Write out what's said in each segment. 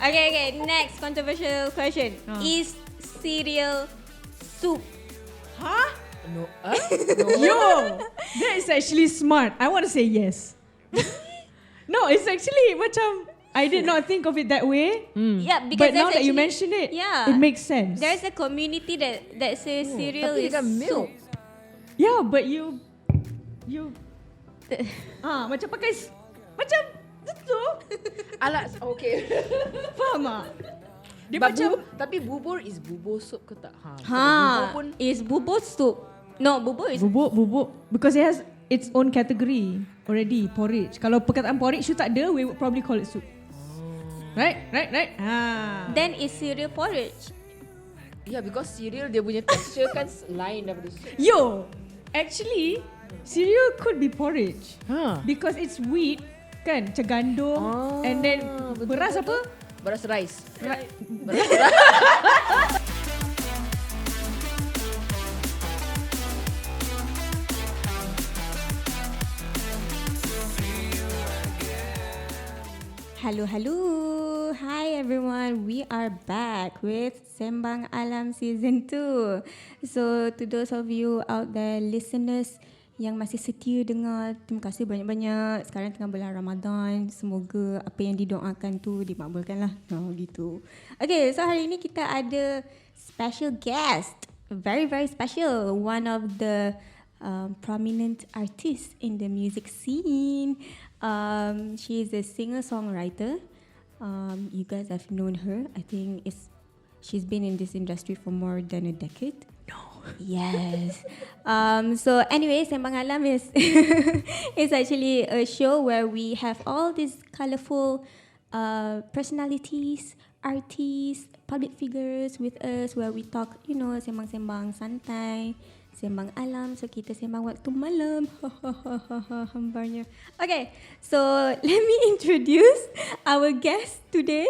Okay. Next controversial question. Is cereal soup? Huh? No. Yo, that is actually smart. I want to say yes. No, it's actually macam I did not think of it that way. Yeah, because But now that you actually, mention it, yeah, it makes sense. There's a community that says cereal Tapi is dengan milk. soup. Yeah, but you macam pakai macam itu. Alas, okay. Faham tak? Dia But macam tapi bubur is bubur soup ke tak? Bubur Ha, pun is bubur soup? No, bubur is bubuk because it has its own category already, porridge. Kalau perkataan porridge tu tak ada, we would probably call it soup. Right? Then is cereal porridge? yeah, because cereal dia punya texture kan lain daripada soup. Yo, actually, cereal could be porridge because it's wheat kan, macam gandum and then beras apa? Beras rice. Hello. Hi everyone. We are back with Sembang Alam Season 2. So to those of you out there listeners yang masih setia dengar, terima kasih banyak-banyak. Sekarang tengah bulan Ramadan. Semoga apa yang didoakan tu dimakbulkan lah. Gitu. Okay, so hari ini kita ada special guest. Very, very special. One of the prominent artists in the music scene. She is a singer-songwriter. You guys have known her. I think she's been in this industry for more than a decade. No. Yes. So anyway, Sembang Alam is is actually a show where we have all these colorful personalities, artists, public figures with us, where we talk, sembang-sembang santai. Sembang Alam, so kita sembang waktu malam. Hambarnya. Okay, so let me introduce our guest today.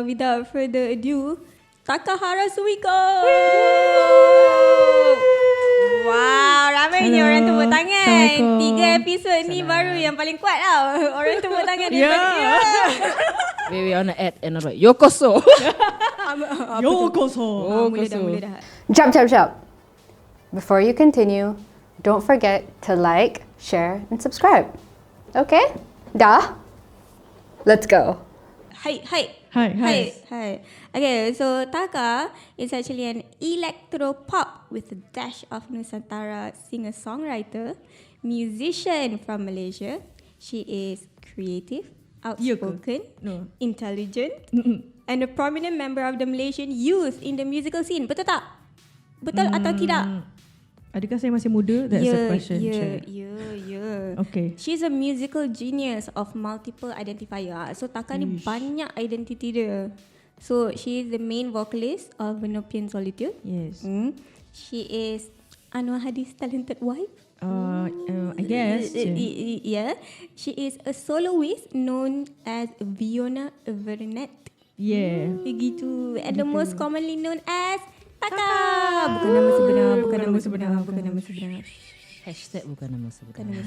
Without further ado, Takahara Suiko. Wow, ramai ni orang tepuk tangan. 3 episod ni baru yang paling kuat tau. Orang tepuk tangan daripada We on the add another Yokoso. Yokoso. Mula dah. Jump. Before you continue, don't forget to like, share, and subscribe. Okay? Dah? Let's go. Hi. Okay, so Taka is actually an electro pop with a dash of Nusantara singer-songwriter, musician from Malaysia. She is creative, outspoken, intelligent, and a prominent member of the Malaysian youth in the musical scene. Betul tak? Betul atau tidak? Adakah saya masih muda? That's the question. Yeah. Okay. She's a musical genius of multiple identifier. So Taka ni banyak identity dia. So she is the main vocalist of Venopian Solitude. Yes. She is Anwar Hadi's talented wife. I guess. Yeah. She is a soloist known as Fiona Vernet. Yeah. Begitu. And the most commonly known as Taka. Bukan nama sebenar. Hashtag bukan nama sebenar.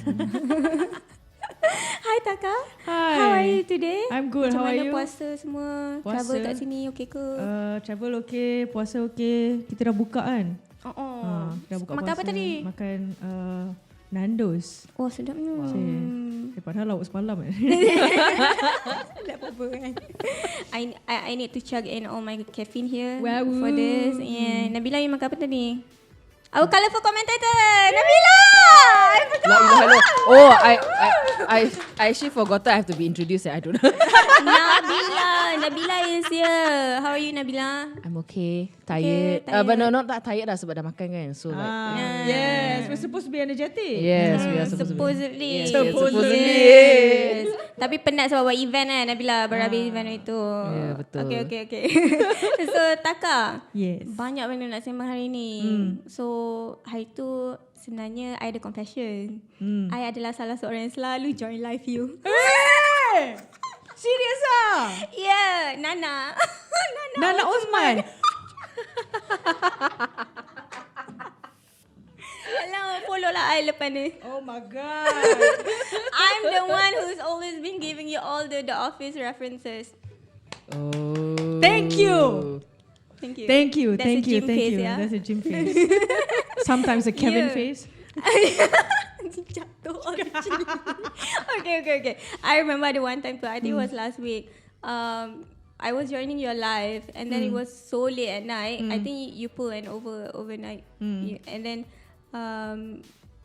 Hi Taka. Hi. How are you today? I'm good. Macam How are mana you? puasa semua? Puasa? Travel kat sini okey ke? Travel okay, puasa okay. Kita dah buka kan? Dah buka Makan puasa. apa tadi? Makan Nandos. Oh sedapnya. Padahal lauk semalam Tak apa-apa kan. I need to chug in all my caffeine here Wow. for this. Yeah. Nabila you makan apa tadi? Our colourful commentator, Nabila! I forgot. Oh, I actually forgot I have to be introduced. I don't know. Nabila is here. How are you, Nabila? I'm okay. Tired. tired. But no, not that tired lah sebab dah makan kan. So Yes, we're supposed to be energetic. Yes, we are supposed to be. Supposedly. Supposedly. Yes. Tapi penat sebab buat event kan, Nabila. Baru habis event itu. Ya, betul. Okay. So, Taka. Yes. Banyak benda nak sembang hari ni. So, hari tu sebenarnya I ada confession. I adalah salah seorang yang selalu join live you. Hey! Serius ah? Yeah, Nana. Nana Osman. Alah, follow lah I lepas ni. Oh my god. I'm the one who's always been giving you all the office references. Oh. Thank you. Thank you. Thank you. That's a Thank you. gym Thank face, you. yeah? That's a gym face. Sometimes a Kevin Yeah. face. Jatuh originally. Okay. I remember the one time too. I think it was last week. I was joining your live, and then it was so late at night. I think you pulled an overnight, and then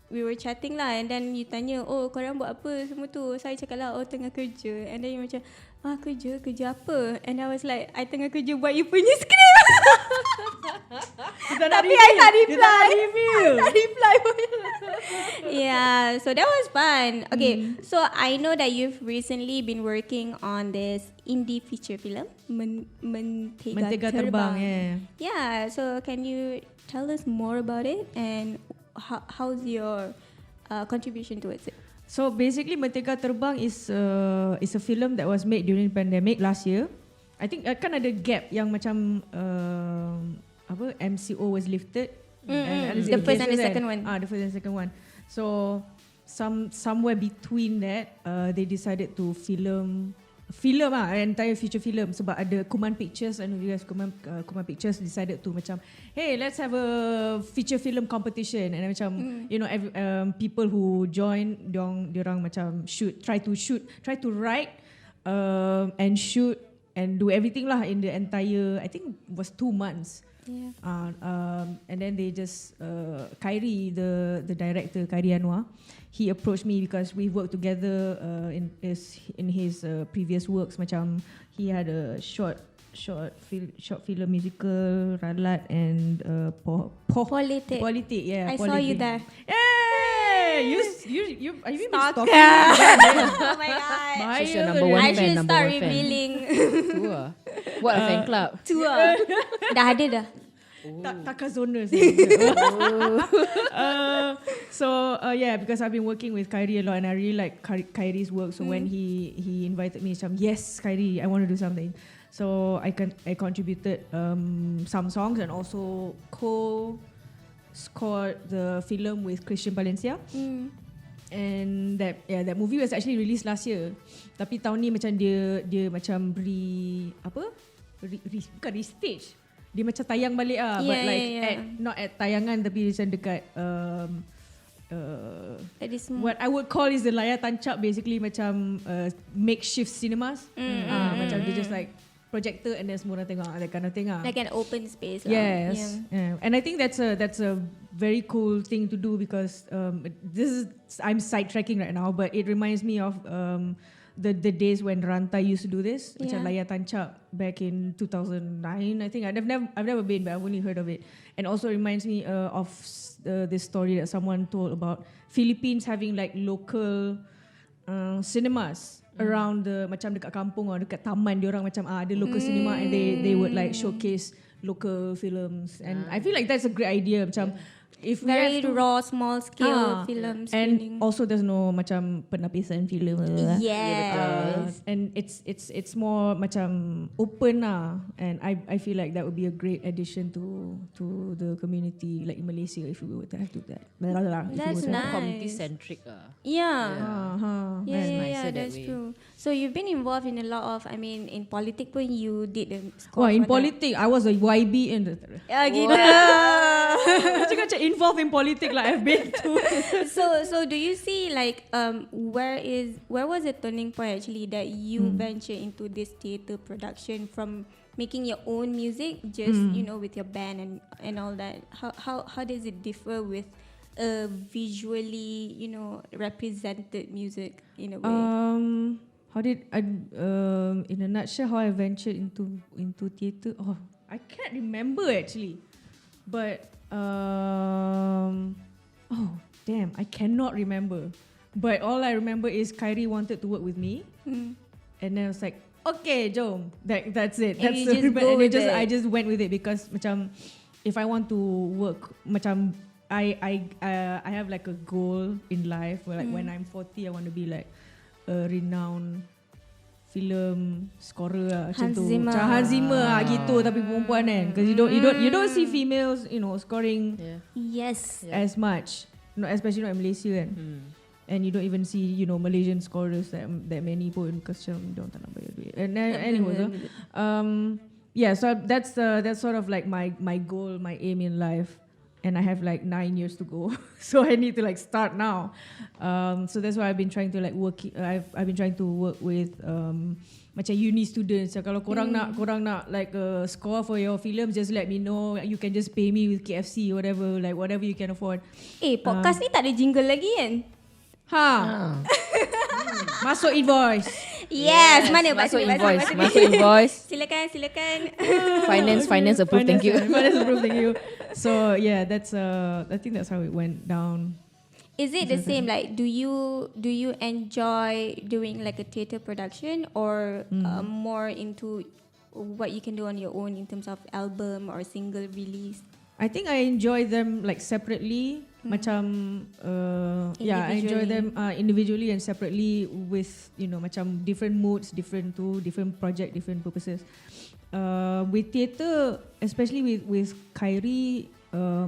we were chatting lah, and then you tanya, oh korang buat apa semua tu? Saya cakap lah, oh tengah kerja, and then you macam, kerja apa? And I was like, I tengah kerja buat you punya script. Tapi I tak reply. I tak reply pun. Yeah, so that was fun. Okay, so I know that you've recently been working on this indie feature film, Mentega Terbang. Yeah, so can you tell us more about it and how's your contribution towards it? So basically, Mentega Terbang is a film that was made during pandemic last year. I think kan ada gap yang macam MCO was lifted. And The first and the second one. The first and second one. So somewhere between that, they decided to film entire feature film sebab ada Kuman Pictures, and Kuman Pictures decided to macam, hey, let's have a feature film competition, and macam people who join diorang macam try to write and shoot and do everything lah in the entire, I think it was 2 months. Yeah. And then they just Khairi, the director, Khairi Anwar, he approached me because we worked together in his previous works. Macam he had a short film musical, Ralat, and Politik. Politik. Yeah, I saw you there. Hey, you are you Stalker. stalking? Oh my god. She's your number one I fan. should Number start one fan. revealing. What a fan club. Tour. Dah ada dah. Takazona. Yeah, because I've been working with Khairi a lot, and I really like Khairi's work. So when he invited me, yes, Khairi, I want to do something. So I contributed some songs and also scored the film with Christian Valencia. And that movie was actually released last year. Tapi tahun ni macam dia macam bukan restage. Dia macam tayang balik but not at tayangan, tapi macam dekat what I would call is the layar tancap, basically macam makeshift cinemas. Macam dia just like projector and then semua orang tengok, that kind of thing. Like an open space. Yes. Yeah. And I think that's a very cool thing to do because I'm sidetracking right now, but it reminds me of the days when Rantai used to do this, macam layar tancap back in 2009. I think I've never been, but I've only heard of it. And also reminds me of this story that someone told about Philippines having like local cinemas around macam dekat kampung or dekat taman, diorang macam ada local cinema, and they would like showcase local films, and I feel like that's a great idea. Macam if we Very have to, raw, small scale film screening. and also there's no macam penapisan film. Yes. And it's more macam open and I feel like that would be a great addition to the community, like in Malaysia, if we were to have to do that. That's nice. Community centric. Yeah. That's nicer that That's way. true. So you've been involved in a lot of, in politics pun you did the score. Wah, in for that. politics I was a YB in the Gila. macam involved in politics like I've been to. So do you see like where was the turning point actually that you venture into this theatre production, from making your own music just with your band and all that? How does it differ with visually represented music in a way? How did I in a nutshell how I ventured into theatre? Oh, I can't remember actually, but I cannot remember. But all I remember is Khairi wanted to work with me, and then I was like, okay, jom. That's it. And That's you the just go with it. I just went with it because macam if I want to work, macam I have like a goal in life where like when I'm 40 I want to be like a renowned film scorer macam tu. Macam Hans Zimmer gitu, tapi perempuan kan, because you don't see females scoring Yes. as much, especially not in Malaysia kan. and you don't even see, you know, Malaysian scorers that many pun because don't tak nak bayar duit. And then anyway, yeah, so that's sort of like my goal, my aim in life. And I have like 9 years to go, so I need to like start now. So that's why I've been trying to like work. I've been trying to work with macam uni students. So, kalau korang nak like score for your films, just let me know. You can just pay me with KFC, whatever you can afford. Podcast ni tak ada jingle lagi kan? Masuk invoice. Yes, mana masuk Pak invoice, Suri? masuk invoice. Silakan. Finance approved, thank you. Finance approved, thank you. So yeah, that's I think that's how it went down. Is it the same? Like, do you enjoy doing like a theatre production or more into what you can do on your own in terms of album or single release? I think I enjoy them like separately. Macam yeah, I enjoy them individually and separately with, you know, macam different moods, different project, different purposes. With theatre, especially with Khairi,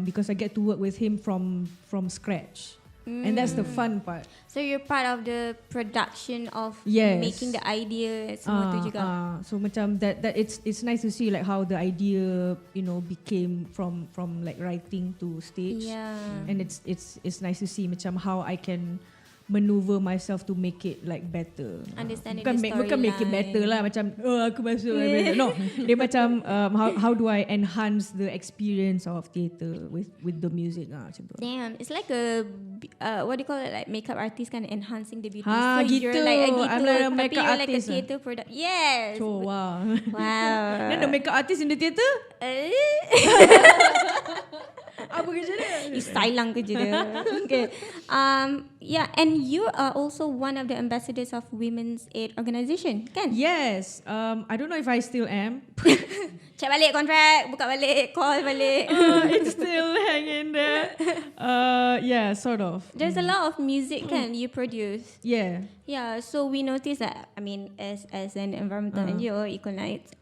because I get to work with him from scratch. And that's the fun part. So you're part of the production of Yes. making the idea semua tu juga. So macam that it's nice to see like how the idea, you know, became from like writing to stage. Yeah. And it's nice to see macam how I can maneuver myself to make it like better. Understanding Bukan the bukan make it storyline. better lah macam aku masuk no, dia macam how do I enhance the experience of theatre with the music macam tu. Damn, it's like a what do you call it, like makeup artist kind of enhancing the beauty. Ha, so you're gitu. like a gitu, I'm like a tapi makeup you're like a artist, theatre product. Yes. So wow. Wow. Then the makeup artist in the theatre? Apa kerja dia? Stylang kerja dia. Okay. Yeah, and you are also one of the ambassadors of Women's Aid Organisation, kan? Yes. I don't know if I still am. Check balik kontrak, buka balik, call balik. It's still hanging there. Yeah, sort of. There's a lot of music kan you produce. Yeah. Yeah, so we noticed that, I mean, as an environmental NGO, EcoKnights,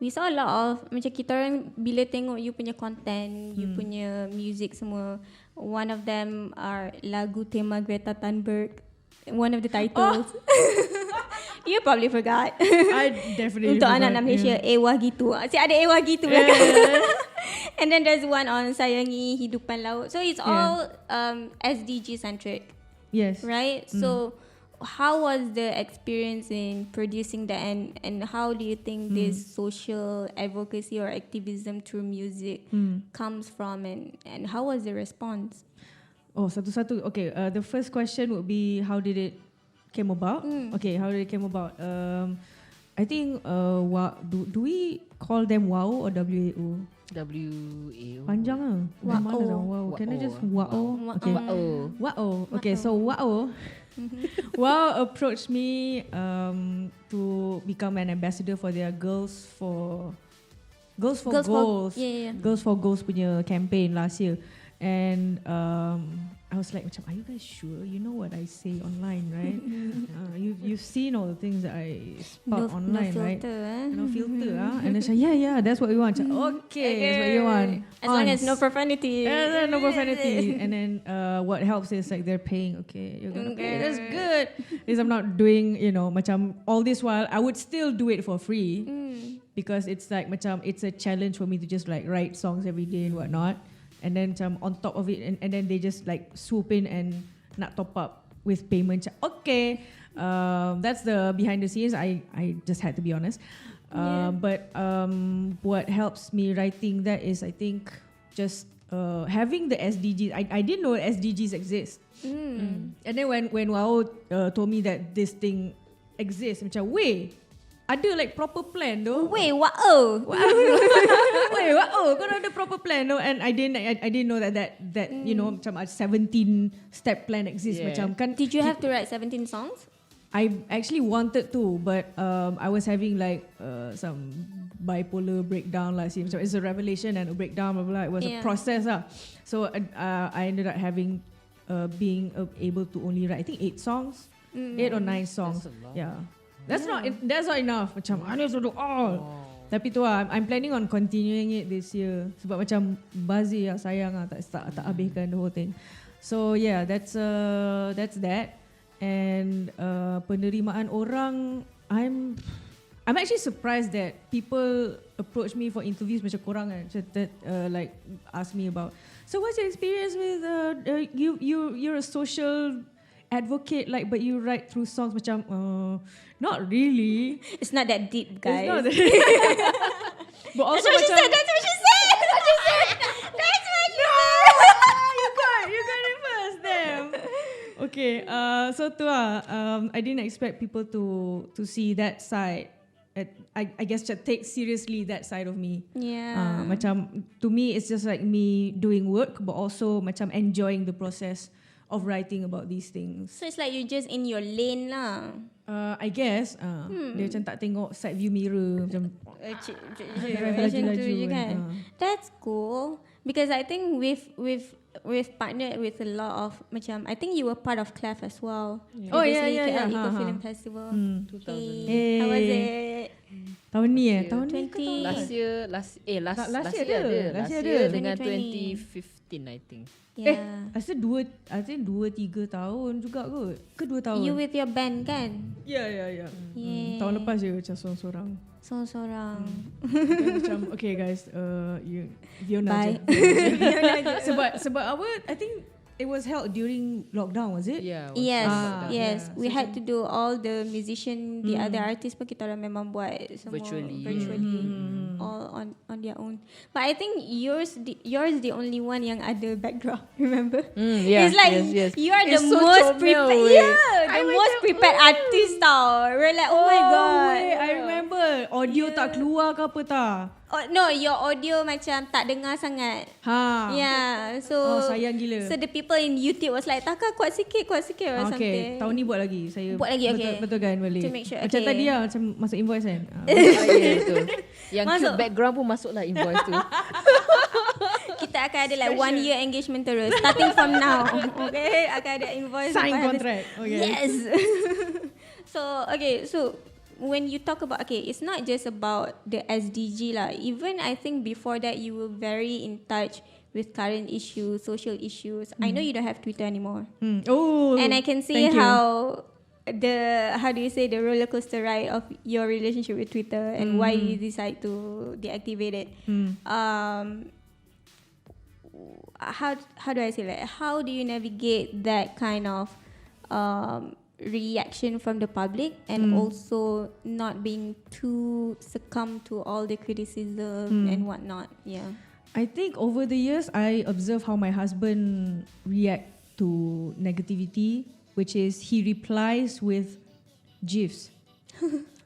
we saw a lot of, macam kita orang bila tengok you punya content, you punya music semua, one of them are lagu tema Greta Thunberg, one of the titles. You probably forgot. I definitely Untuk forgot, anak-anak Malaysia, yeah. Ewa gitu. Asyik ada Ewa gitu belakang. And then there's one on sayangi hidupan laut. So it's all SDG centric. Yes. Right? So how was the experience in producing that, and how do you think this social advocacy or activism through music comes from, and how was the response? Oh, satu-satu. Okay, the first question would be how did it came about? Okay, how did it came about? I think do we call them WAO or WAO? WAO. Panjang ah. WAO. Mana dah WAO? Can I just WAO? Okay. WAO. Okay, so WAO. WAO approached me to become an ambassador for their Girls for Goals. Yeah. Girls for Goals punya campaign last year. And I was like, macam, are you guys sure? You know what I say online, right? You've seen all the things that I spout online, no right? filter, No filter, and they said, yeah, that's what we want. Okay, that's what you want. As long as no profanity. Yeah, no profanity. And then what helps is like they're paying. Okay, you're gonna pay. That's good. Because I'm not doing, you know, macam all this while I would still do it for free because it's like macam it's a challenge for me to just like write songs every day and whatnot. And then on top of it, and then they just like swoop in and not top up with payment. Okay, that's the behind the scenes. I just had to be honest. But what helps me writing that is, I think, just having the SDGs. I didn't know SDGs exist. And then when WAO told me that this thing exists, macam weh, ada like proper plan though. Wait, wow. Wait, kau ada proper plan though, and I didn't know that you know macam a 17-step plan exists. Yeah. Macam kan. Did you have to write 17 songs? I actually wanted to, but I was having like some bipolar breakdown last year. So it's a revelation and a breakdown, blah blah. It was a process So I ended up having being able to only write, I think 8 songs, 8 or 9 songs. That's not enough. Macam I need to do all. Tapi tu I'm planning on continuing it this year. Sebab macam Bazi sayang tak habiskan the whole thing. So yeah, that's that. And penerimaan orang, I'm actually surprised that people approach me for interviews macam korang kan, that like ask me about. So what's your experience with you're a social advocate, like, but you write through songs macam not really. It's not that deep, guys. It's not that. But also That's what she macam, said. That's what she said. you got it first, damn. Okay, so tu I didn't expect people to see that side. I guess to take seriously that side of me. Yeah. Macam to me it's just like me doing work, but also macam enjoying the process of writing about these things. So it's like you're just in your lane lah. I guess dia macam tak tengok side view mirror macam Macam tu je kan. That's cool. Because I think we've partnered with a lot of macam, I think you were part of Clef as well. Oh, yeah, Previously, yeah. KL Eco Film Festival. 2000. Hey, how was it? Tahun ni Tahun ni 20. Last year year ada. dengan 2020. 2015 I think. Yeah. Rasa 2-3 tahun juga kot. Ke 2 tahun? You with your band kan? Ya. Yeah. Tahun lepas je macam seorang-seorang. Seorang. Macam okay guys, Fiona Bye. je. sebab apa? I think it was held during lockdown, was it? Yeah. Yes, Ah, yes. yeah. We had to do all the musician, the other artists pun kita orang memang buat semua Virtually. all on their own. But I think yours the only one yang ada background. Remember? Yeah. It's like yes. you are the It's so most comel, prepared. weh. Yeah, the most prepared artist tau. We're like, oh my god. Wait, I remember audio tak keluar ke apa tak? Oh, no, your audio macam tak dengar sangat. Ha. Yeah, so sayang gila. So the people in YouTube was like, Taka kuat sikit or something. Okay, tahun ni buat lagi. Saya Buat lagi, okay. Betul kan boleh. To make sure, Macam okay. tadi lah, macam masuk invoice kan. Yeah, betul. Yang Masuk. cute background pun masuklah invoice tu. Kita akan ada like 1 year engagement terus starting from now. Okay, akan ada invoice. Sign lepas habis. contract. Okay. Yes. So when you talk about, okay, it's not just about the SDG lah. Even I think before that you were very in touch with current issues, social issues. I know you don't have Twitter anymore. Oh. And I can see thank you. how the roller coaster ride of your relationship with Twitter and why you decide to deactivate it. How do I say that? How do you navigate that kind of reaction from the public and also not being too succumb to all the criticism and whatnot? Yeah. I think over the years, I observe how my husband react to negativity, which is he replies with GIFs.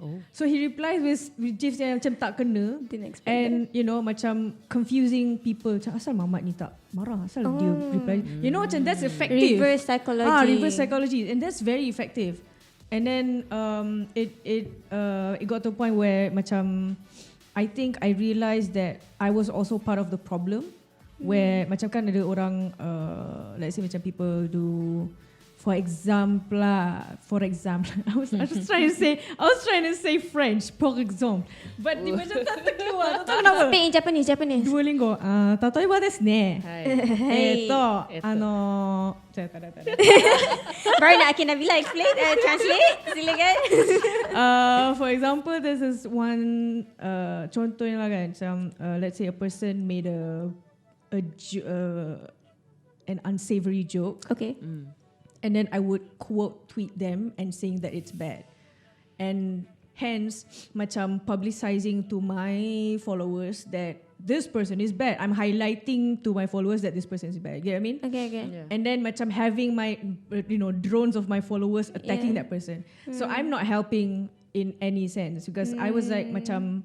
Oh. So he replies with GIFs yang macam tak kena. Didn't expect And you know macam confusing people. Macam asal Mamat ni tak marah, asal dia reply. You know macam that's effective. Reverse psychology. Reverse psychology, and that's very effective. And then it got to a point where macam I think I realised that I was also part of the problem, where macam kan ada orang let's say macam people do. For example, I was trying to say French, for example, but dia macam tak terkeluar. Tak tahu kenapa. Japanese. Duolingo. Tatoeba desu ne. Hey. Baru nak Nabila explain, translate, silakan. For example, this is one contohnya lah kan. Macam let's say a person made an unsavory joke. Okay. And then I would quote tweet them and saying that it's bad. And hence, macam publicizing to my followers that this person is bad. I'm highlighting to my followers that this person is bad. You get what I mean? Okay. Yeah. And then macam having my, drones of my followers attacking that person. So I'm not helping in any sense because I was like macam,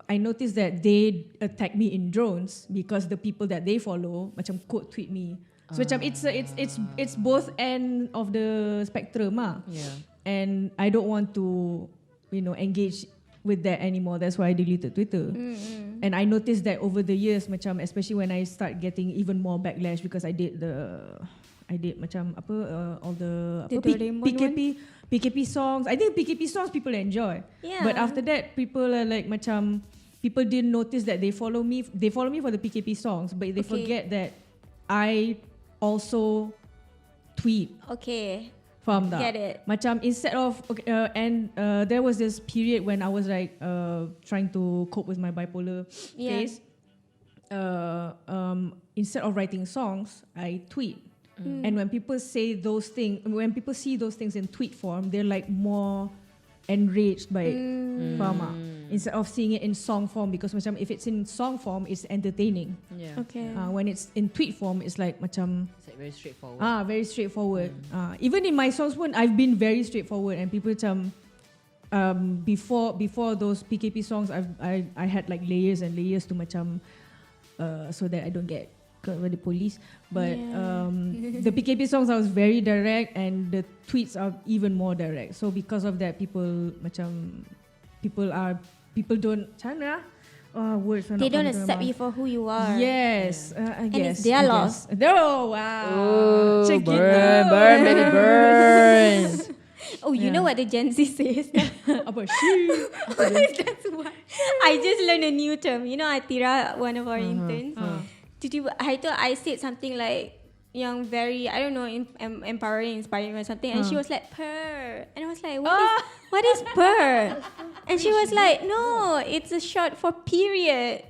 I noticed that they attack me in drones because the people that they follow macam quote tweet me. So macam it's both end of the spectrum Yeah. And I don't want to engage with that anymore. That's why I deleted Twitter. And I noticed that over the years macam especially when I start getting even more backlash because I did macam all the PKP songs. I think PKP songs people enjoy. Yeah. But after that people are like macam people didn't notice that they follow me for the PKP songs, but they forget that I also tweet. Okay. Faham tak? Get it. Macam instead of there was this period when I was like trying to cope with my bipolar phase. Instead of writing songs, I tweet. And when people say those things, when people see those things in tweet form, they're like more enraged by it. Faham tak? Instead of seeing it in song form, because macam if it's in song form, it's entertaining. Yeah. Okay. When it's in tweet form, it's like macam It's like very straightforward. very straightforward. Even in my songs pun, I've been very straightforward, and people macam before those PKP songs, I had like layers and layers to macam so that I don't get caught by the police. But the PKP songs I was very direct, and the tweets are even more direct. So because of that, people don't words are They not don't coming to my accept mouth. you for who you are. Yes, I guess. it's their I loss. guess. Oh wow! Oh, Check it burn, out. burn, baby, burn. Oh, you know what the Gen Z says? Apa she? That's why. I just learned a new term. You know, Atira, one of our interns. I said something like yang very, I don't know, empowering, inspiring or something, and she was like, purr. And I was like, what is purr? And she was like, no, it's a short for period.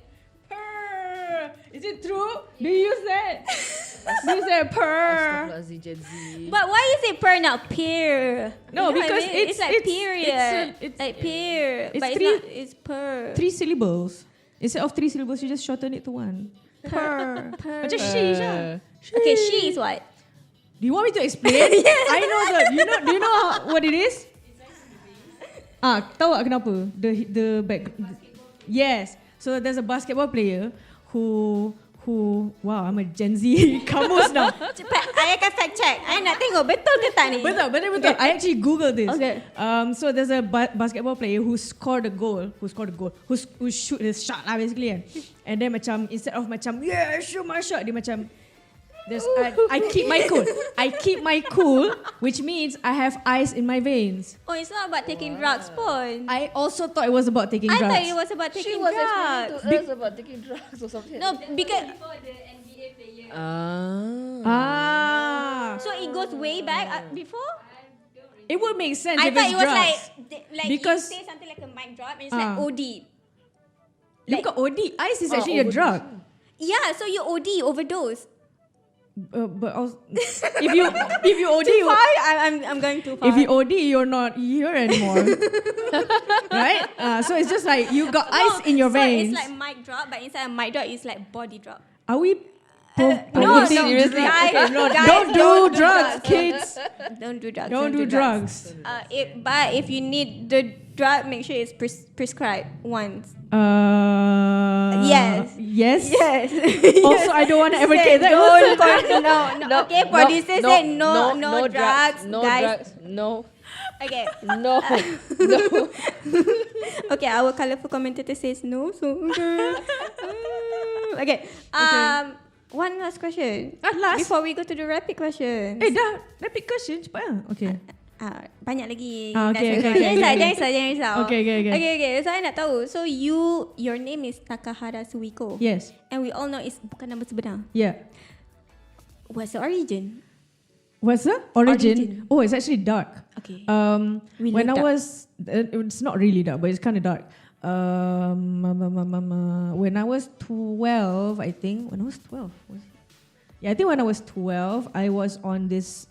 Purr. Is it true? Do you use that? Do you say purr? Astaghfirullahaladzim, Gen Z. But why is it purr now? Peer. No, You know what because I mean? It's like period. it's like peer. it's But three- it's purr. 3 syllables. Instead of 3 syllables, you just shorten it to 1. Purr. Purr. Macam she je. Okay, she is what? Do you want me to explain? I know that. Do you know what it is? Tahu tak kenapa? The back. Yes. So there's a basketball player who wow, I'm a Gen Z kamus now. Cepat, I akan fact check. I nak tengok betul ke tak ni? Betul. I actually googled this. Okay. So there's a basketball player who scored a goal, who shoot his shot lah basically kan. And then macam instead of macam yeah shoot my shot, dia macam I keep my cool, which means I have ice in my veins. Oh, it's not about taking drugs pun. I also thought it was about taking I drugs. thought it was about She taking was drugs. explaining to us about taking drugs or something. No, because so it goes way back before. It would make sense I if thought it's it was drugs. like Because- you say something like a mic drop and it's like OD. Look at OD. Ice is actually a drug. Yeah, so you OD, overdose. But also, if you OD, I'm going too far. if you OD, you're not here anymore, right? So it's just like you got ice in your veins. It's like mic drop, but inside a mic drop, it's like body drop. Are we? No, seriously? guys, guys, Don't do drugs, kids. Don't do drugs. Don't do drugs. But if you need the drug, make sure it's prescribed once. Yes. Yes. Yes. Also, I don't want to advocate that. No. Okay, producer said no drugs, no guys. drugs, no, Okay. no. Okay, our colourful commentator says no. So okay. One last question. Last. Before we go to the rapid questions. Dah rapid question cepat lah. Okay. Banyak lagi. Okay. Jangan risau. Okay. So I nak tahu. So your name is Takahara Suiko. Yes. And we all know it's bukan nama sebenar. Yeah. What's the origin? What's the origin? Origin. Oh, it's actually dark. Okay. When Really I dark. was, it's not really dark, but it's kind of dark. When I was 12, I think. When I was 12, I think when I was 12, I was on this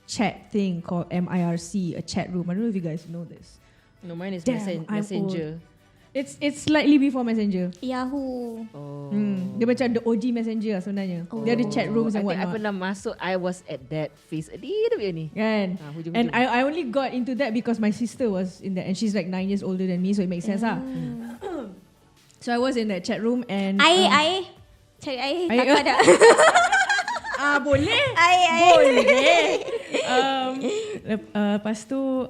chat thing called MIRC, a chat room. I don't know if you guys know this. No, mine is Damn, I'm Messenger. It's slightly before Messenger. Yahoo. Oh. Dia macam the OG Messenger lah sebenarnya. Dia ada chat rooms and I think I whatnot. pernah masuk. I was at that phase a little bit ni. Kan? Hujung-hujung. And I only got into that because my sister was in that, and she's like 9 years older than me, so it makes sense lah. So I was in that chat room and Cari air Air. tak ada. boleh. Boleh. Lepas tu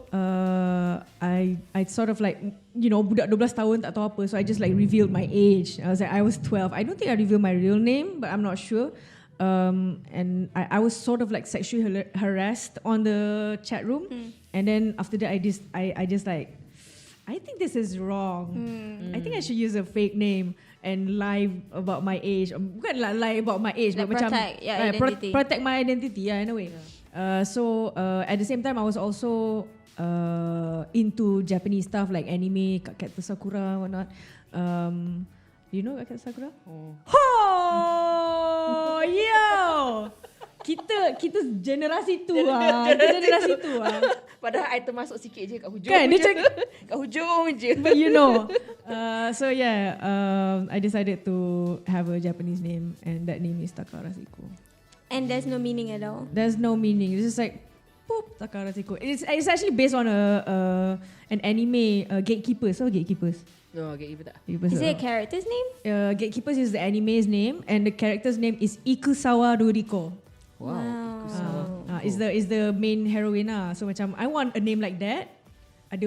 I sort of like, you know, budak 12 tahun tak tahu apa, so I just like revealed my age. I was 12. I don't think I revealed my real name, but I'm not sure. And I was sort of like sexually harassed on the chat room, and then after that I just like I think this is wrong. I think I should use a fake name and lie about my age. Bukan lie about my age, Like but macam protect your identity. protect my identity, in a way. So at the same time, I was also into Japanese stuff like anime, Cactus Sakura, whatnot. You know Cactus Sakura? Oh, yo! Kita generasi tu lah. Kita generasi tu lah. Padahal I termasuk sikit je kat hujung. Kan, dia cakap kat hujung je. but you know. So yeah, I decided to have a Japanese name, and that name is Takahara Suiko. And there's no meaning at all. There's no meaning. It's just like boop, Takahara Suiko. It's actually based on an anime, Gatekeepers. So Gatekeepers. No, gatekeeper tak. Gatekeepers, Is it a character's name? Gatekeepers is the anime's name, and the character's name is Ikusawa Ruriko. Wow. Is the main heroine lah. So macam I want a name like that. Ada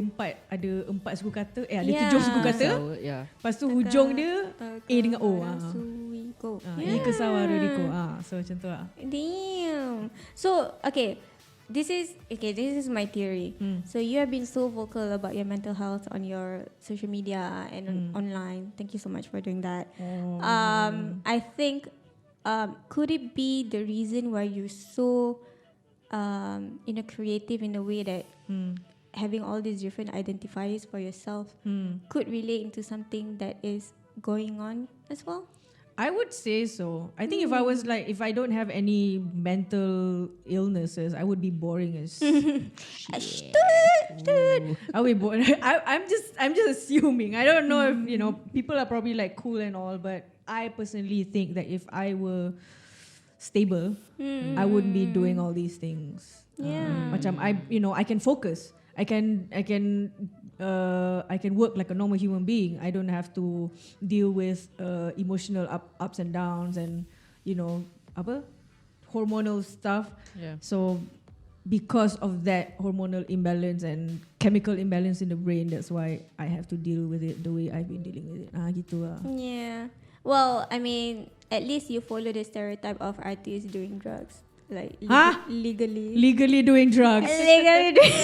empat suku kata, ada Yeah. 7 suku kata. Yeah. Lepas tu hujung dia A dengan O. Suiko. Ikusawa Ruriko. So macam tu lah. Damn. So okay, this is my theory. So you have been so vocal about your mental health on your social media and online. Thank you so much for doing that. I think could it be the reason why you're so creative in a way that having all these different identifiers for yourself could relate into something that is going on as well? I would say so. I think if I don't have any mental illnesses, I would be boring as shit. I would be boring. I'm just assuming. I don't know if people are probably like cool and all, but I personally think that if I were stable, I wouldn't be doing all these things. Macam I can focus. I can work like a normal human being. I don't have to deal with emotional ups and downs and hormonal stuff. Yeah. So because of that hormonal imbalance and chemical imbalance in the brain, that's why I have to deal with it the way I've been dealing with it. Gitu lah. Yeah. Well, I mean, at least you follow the stereotype of artists doing drugs. Like legally doing drugs. legally doing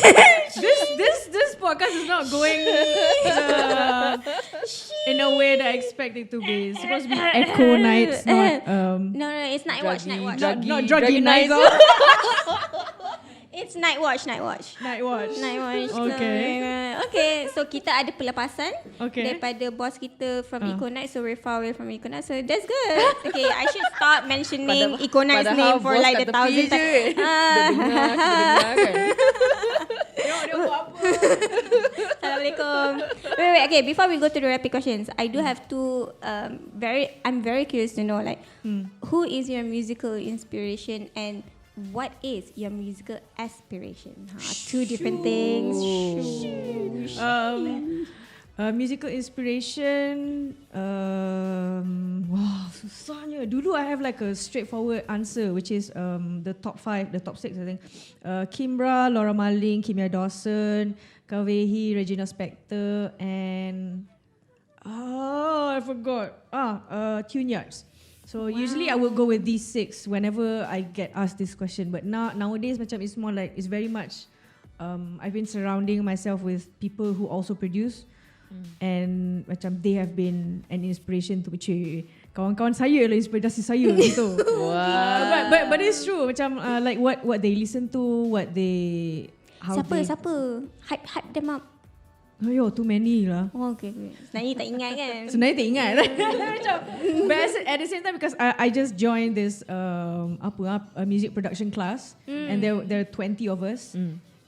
This podcast is not going in a way that I expect it to be. It's supposed to be EcoKnights, not No, it's Night Watch. not druggy nights. It's Night Watch. Night watch. Okay, so kita ada pelepasan Okay. daripada boss kita from EcoKnights, so we're far away from EcoKnights, so that's good. Okay, I should stop mentioning EcoKnights name for like the 1,000 times. Dia dengar kan. Dia buat apa? Assalamualaikum. Wait. Okay, before we go to the rapid questions, I do have two. I'm very curious to know, like, who is your musical inspiration and what is your musical aspiration? Two different things. Musical inspiration. Wow, susahnya. Dulu I have like a straightforward answer, which is the top 5, the top 6, I think. Kimbra, Laura Marling, Kimia Dawson, Kawehi, Regina Spektor, and I forgot. Tune Yards. So usually I will go with these 6 whenever I get asked this question. But nowadays, macam it's more like it's very much. I've been surrounding myself with people who also produce, and macam they have been an inspiration to kawan-kawan saya lah inspirasi saya gitu. Wow. But it's true. Macam like what they listen to, what they Siapa? Hype them up. Oh, too many lah. Oh, okay. Sebenarnya tak ingat kan? Sebenarnya tak ingat. Macam, but at the same time, because I just joined this a music production class, and there are 20 of us,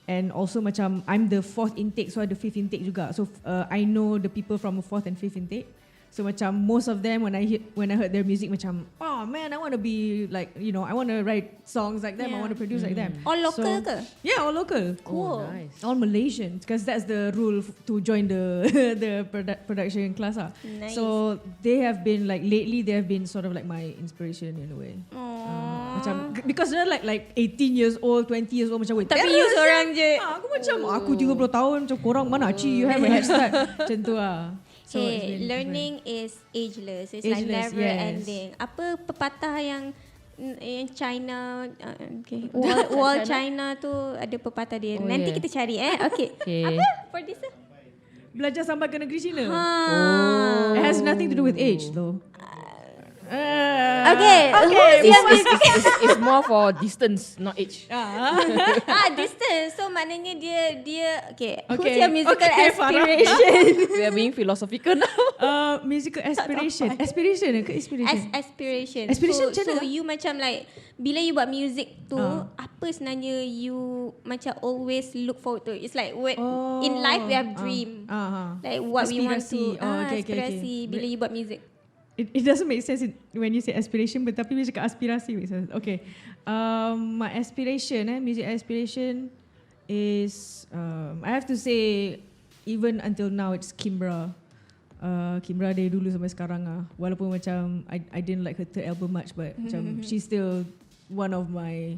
and also macam I'm the 4th intake, so ada 5th intake juga. So I know the people from the 4th and 5th intake. So macam most of them when I heard their music macam, oh man, I want to be like, I want to write songs like them, I want to produce like them. All local ke? Yeah, all local. Cool. Oh, nice. All Malaysian, because that's the rule to join the production class. Nice. So they have been like lately they have been sort of like my inspiration in a way. Macam because they're like 18 years old, 20 years old, macam wait. Tapi you seorang je. Aku macam aku 30 tahun macam korang mana you have a head start macam tu lah. So Hey, learning is ageless. It's like Ageless, never yes. ending. Apa pepatah yang China, wall China tu ada pepatah dia. Oh, Nanti yeah. kita cari Okay. Okay. Apa? For this? belajar sambar ke negeri Cina. Oh. It has nothing to do with age though. Okay. It's more for distance, not age. Distance. So maknanya dia okay. Who's Okay. your musical Okay, Farah. aspiration? We are being philosophical now. Musical aspiration. Aspiration ke inspiration? Aspiration. Aspiration So macam mana? you macam like bila you buat music tu, apa sebenarnya you macam always look forward to? It's like when in life we have dream. Like what we want to. Aspirasi. Okay. Aspirasi bila you buat music. It doesn't make sense when you say aspiration, but tapi bila cakap aspirasi makes sense. Okay. My aspiration, music aspiration is I have to say even until now it's Kimbra. Kimbra dari dulu sampai sekarang walaupun macam I didn't like her third album much, but macam she's still one of my,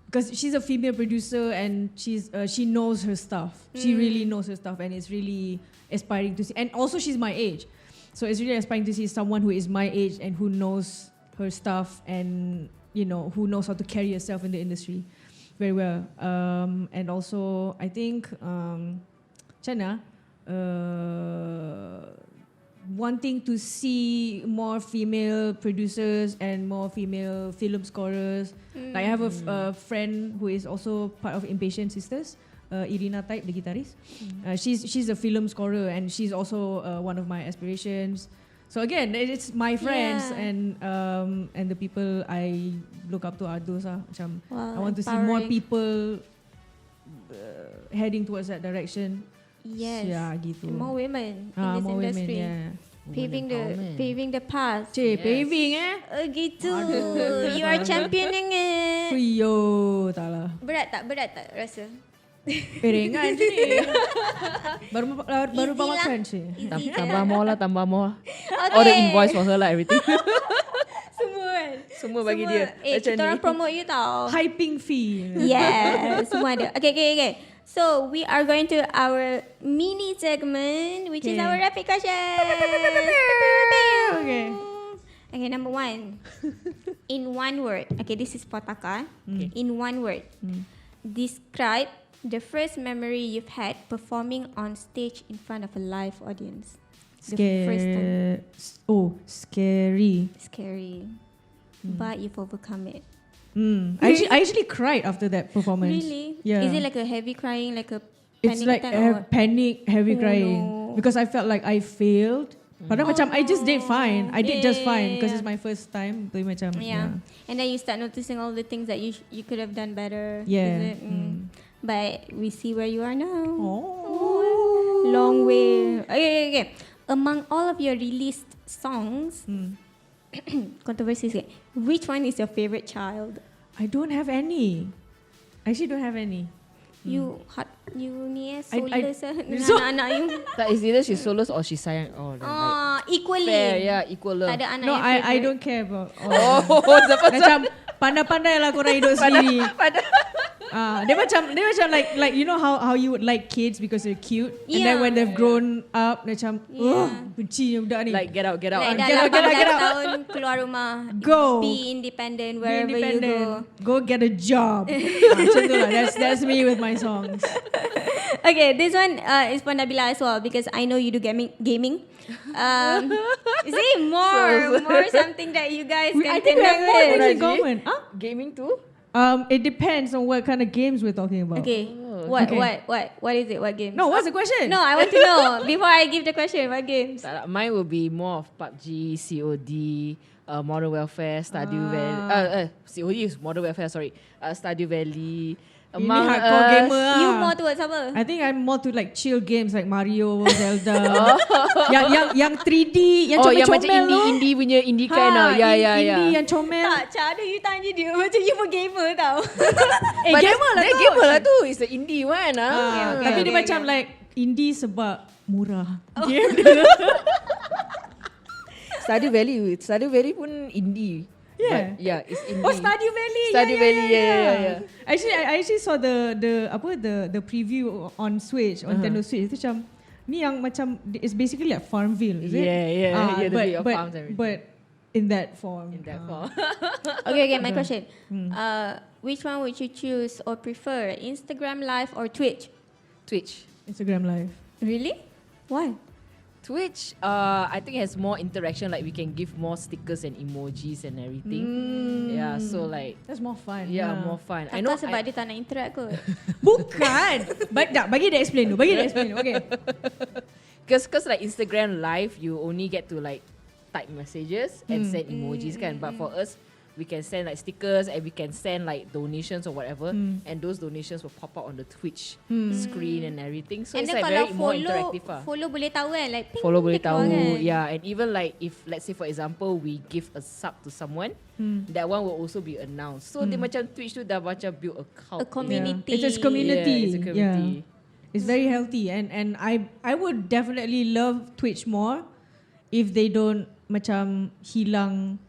because she's a female producer and she knows her stuff. She really knows her stuff and it's really aspiring to see. And also she's my age. So it's really aspiring to see someone who is my age and who knows her stuff and who knows how to carry herself in the industry very well. And also I think Chana wanting to see more female producers and more female film scorers. Like I have a friend who is also part of Impatient Sisters. Irina Type, the guitarist. She's a film scorer and she's also one of my aspirations. So again, it's my friends and the people I look up to are those. Macam, I want to see more people heading towards that direction. Yes. Yeah, gitu. More women in this more industry. Women, yeah. Paving the path. Paving Gitu. You are championing it. Yo, tak lah. Berat tak rasa? Perengan je ni. Baru Easy makan lah. je. Tambah more lah. Okay. All the invoice for her lah, everything. Semua bagi dia. Kita orang promote you tau. Hyping fee. Yeah, semua ada. Okay. So we are going to our mini segment, which is our rapid question. Okay, number 1. In one word. Okay, this is for Taka. In one word. Describe the first memory you've had performing on stage in front of a live audience. The first time. Scary. Scary. But you've overcome it. I actually cried after that performance. Really? Yeah. Is it like a heavy crying, like a It's panic like attack or what? panic, heavy crying. No. Because I felt like I failed. Padahal macam I just did fine. I did just fine because Yeah. it's my first time. Tapi macam Yeah. And then you start noticing all the things that you could have done better. Yeah. Is it? But we see where you are now. Oh. Long way. Okay. Among all of your released songs, controversies, which one is your favorite child? I don't have any. I actually don't have any. You ni I- soulless so- anak-anak you. That is either she's soloist or she's sayang. Oh, like Equally. fair, yeah, equal love. Tak ada anak No, yang I favorite. don't care about. Oh, the first Macam pandai-pandai lah korang hidup sendiri. Dia macam like you know how you would like kids because they're cute, and then when they've grown up macam benci budak ni. like get out. Like Get out, dah get out. 18 tahun keluar rumah. Go. Be independent Be wherever you go. Go get a job. Macam tu lah. That's me with my songs. Okay, this one is for Nabila as well because I know you do gaming. Is it more something that you guys I can think we have connect more with? things in common. Gaming too? It depends on what kind of games we're talking about. Okay. Okay. What is it? What games? No, what's the question? No, I want to know before I give the question. What games? Mine will be more of PUBG, COD, Modern Welfare, Stardew Valley. COD is Modern Welfare, sorry. Stardew Valley. Ini hardcore gamer lah. You more towards apa? I think I'm more to like chill games like Mario, Zelda. yang 3D, yang yang comel-comel macam tu. indie punya indie kind lah. Yeah. Indie yang comel. Tak, cara you tanya dia macam you pun gamer tau. But gamer lah tu. gamer lah tu. It's the indie one. Tapi dia macam like indie sebab murah. Game Stardew Valley pun indie. Yeah. But yeah, it's indie. Oh, Stardew Valley. Stardew Valley, yeah. Actually, I actually saw the preview on Switch, on Nintendo Switch. Itu macam ni yang macam it's basically like Farmville, is it? Yeah. The bit of farms and everything. But in that form. Okay, my question. Which one would you choose or prefer? Instagram Live or Twitch? Twitch. Instagram Live. Really? Why? Twitch, I think has more interaction. Like we can give more stickers and emojis and everything. Yeah, so like That's more fun. yeah, more fun. I I know. know sebab dia tak nak interact kot. Bukan. Bagi dia explain tu. Okay. Because like Instagram Live, you only get to like type messages and send emojis kan. But for us, we can send like stickers and we can send like donations or whatever, and those donations will pop out on the Twitch screen and everything. So And it's then like kalau very more interactive. follow boleh tahu kan, like ping, Follow boleh dia keluar tahu, kan. yeah. And even like if let's say for example we give a sub to someone, that one will also be announced. So dia macam Twitch tu dah macam build a cult. A community. Yeah. It's a community. Yeah, it's a community. Yeah. It's very healthy, and I would definitely love Twitch more if they don't macam hilang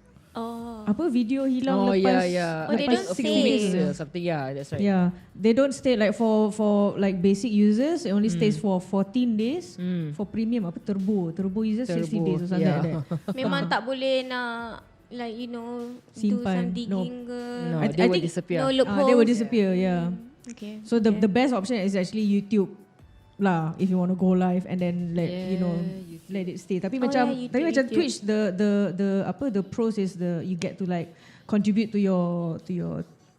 apa video hilang lepas yeah. Oh, they don't a few stay. weeks or something. Yeah, that's right. Yeah, they don't stay like for like basic users. It only stays for 14 days. For premium apa turbo users 60 days or something like that. Memang tak boleh nak like do Simpan. some digging ke. No, I they will think disappear. No loopholes. They will disappear. Yeah. Okay. So the best option is actually YouTube lah if you want to go live and then let let it stay. Tapi macam YouTube. Twitch the pros is you get to like contribute to your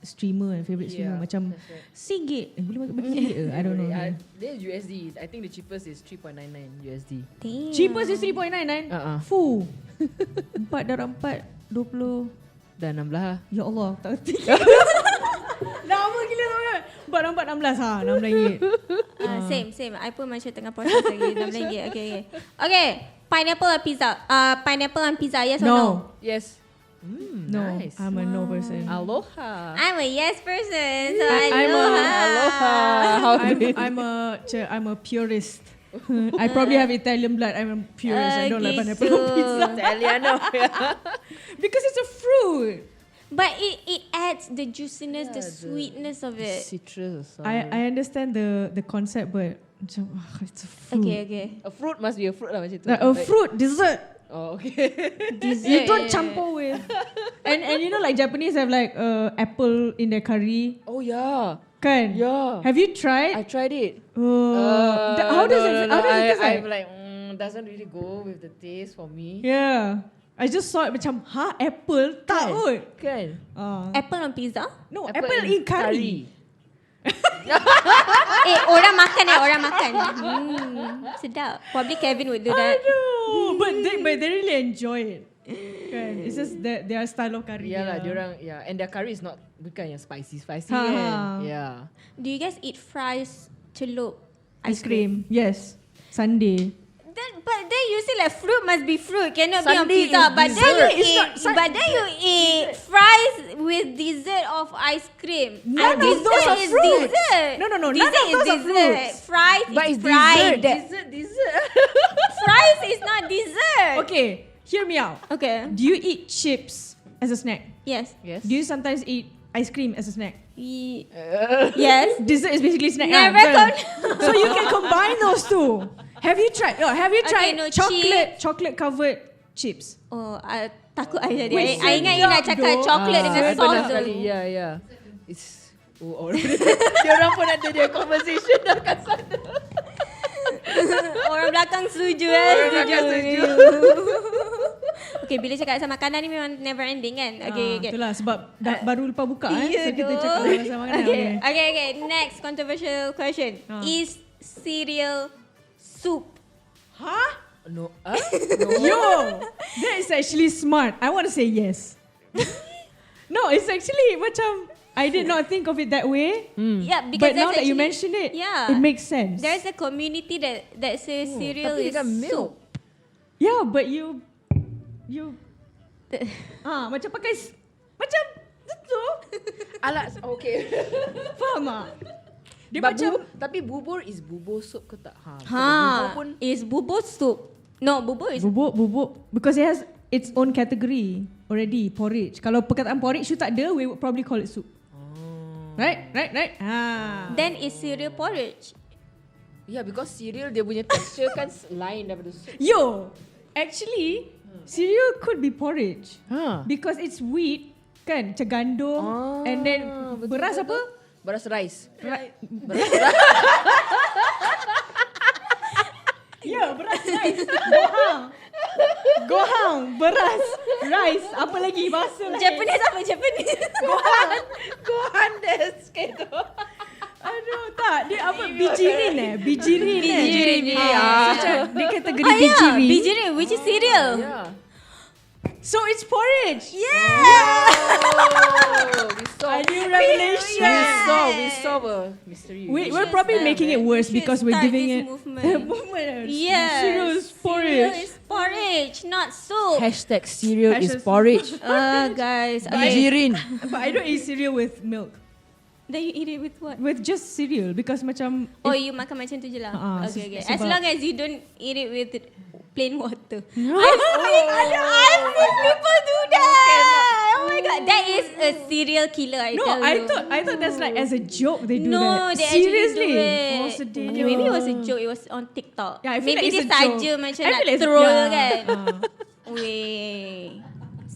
streamer and favorite streamer macam singgit boleh bagi singgit ke? I don't know. Dia USD. I think the cheapest is 3.99 USD. Damn. Cheapest is 3.99. Fuh. 4 darab 4 20. Dah 16 lah. Ya Allah, tak erti. Lama gila tu. 4 darab 4 16 RM16. Same. I pun macam tengah proses lagi. RM6. Okay. Okay. Pineapple or pizza? Pineapple on pizza, yes or no? Yes. No, Nice. I'm a no person. Aloha. I'm a yes person, so I'm a purist. I probably have Italian blood. I'm a purist. I don't like pineapple on pizza. Italiano. Because it's a fruit. But it adds the juiciness, the sweetness of it. Citrus. I understand the concept, but macam, it's a fruit. Okay. A fruit must be a fruit lah macam tu. Like a fruit dessert. Oh, okay. You don't campur with. And you know like Japanese have like apple in their curry. Oh yeah. Kan? Yeah. Have you tried? I tried it. How does it taste like? I'm like, doesn't really go with the taste for me. Yeah. I just saw it macam, apple? Tak kot. Kan? Apple on pizza? No, apple in curry. Orang makan. Sedap. Probably Kevin would do that. Aduh. But they really enjoy it. Kan? It's just their style of curry. Yeah lah, diorang, and their curry is not bukan yang spicy Ha. kan. Yeah. Do you guys eat fries, celup, Ice cream. Yes. Sunday. But then you say like fruit must be fruit, cannot Sunday be on pizza. is But then you eat fries with dessert of ice cream. None of dessert those are is fruits. Dessert. No, none of Dessert those is are dessert. fruits. Fries But is it's fried. dessert. Fries is not dessert. Okay, hear me out. Okay. Do you eat chips as a snack? Yes. Yes. Do you sometimes eat ice cream as a snack? Yes. Dessert is basically snack. Never So you can combine those two. Have you tried? Okay, no, chocolate covered chips? Oh, takut I jadi. Wait, I ingat you nak sedap cakap doh. coklat dengan I sauce pernah tu. sekali. Yeah. It's orang pun ada dia conversation dekat sana. Orang belakang setuju Orang belakang setuju. Okay, bila cakap pasal makanan ni memang never ending kan? Okay. Itulah sebab baru lepas buka so kita doh. cakap pasal makanan. Okay. Next controversial question. Is cereal soup? Huh? No. Yo, that is actually smart. I want to say yes. No, it's actually macam I did not think of it that way. Yeah, because But now that's that you actually- mention it, yeah, it makes sense. There's a community that says cereal Tapi is dengan milk. soup. Yeah, but you macam pakai macam itu. Alas, okay. Faham tak? Dia But macam tapi bubur is bubur soup ke tak? Ha, Bubur pun is bubur soup. No, bubur is bubuk because it has its own category already, porridge. Kalau perkataan porridge tu tak ada, we would probably call it soup. Right? then is cereal porridge. yeah, because cereal dia punya texture kan lain daripada soup. Yo, actually, cereal could be porridge because it's wheat, kan? Macam gandum, and then beras apa? Beras rice. Yo, Ya, beras rice. Gohang, beras, rice. Apa lagi bahasa lain? Japanese apa Japanese? Gohan desu kedo. Aduh, tak. Dia apa? Bijirin. Bijirin. Dia kategori Oh yeah, bijirin. bijirin, which is cereal. Yeah. So it's porridge. Yeah. Oh, we saw. A new revelation. We saw a mystery. We're probably making it worse We should because we're start giving this it movement. movement. Yes. Cereal is Cereal porridge. is porridge, not soup. Hashtag cereal is Hashtag- porridge. Guys. Okay. Bijirin. But I don't eat cereal with milk. Then you eat it with what? With just cereal because macam Oh, you makan macam tu je lah. Okay. As sebab- long as you don't eat it with plain water. I've seen people do that. Oh my god, that is a serial killer. I No, tell I you. thought that's like as a joke they do No, that. they actually Seriously? do it. Oh, sedih. Okay, maybe it was a joke. It was on TikTok. Yeah, I feel maybe like it's dia a joke. saja macam I nak feel like it's- troll yeah. kan. Weh.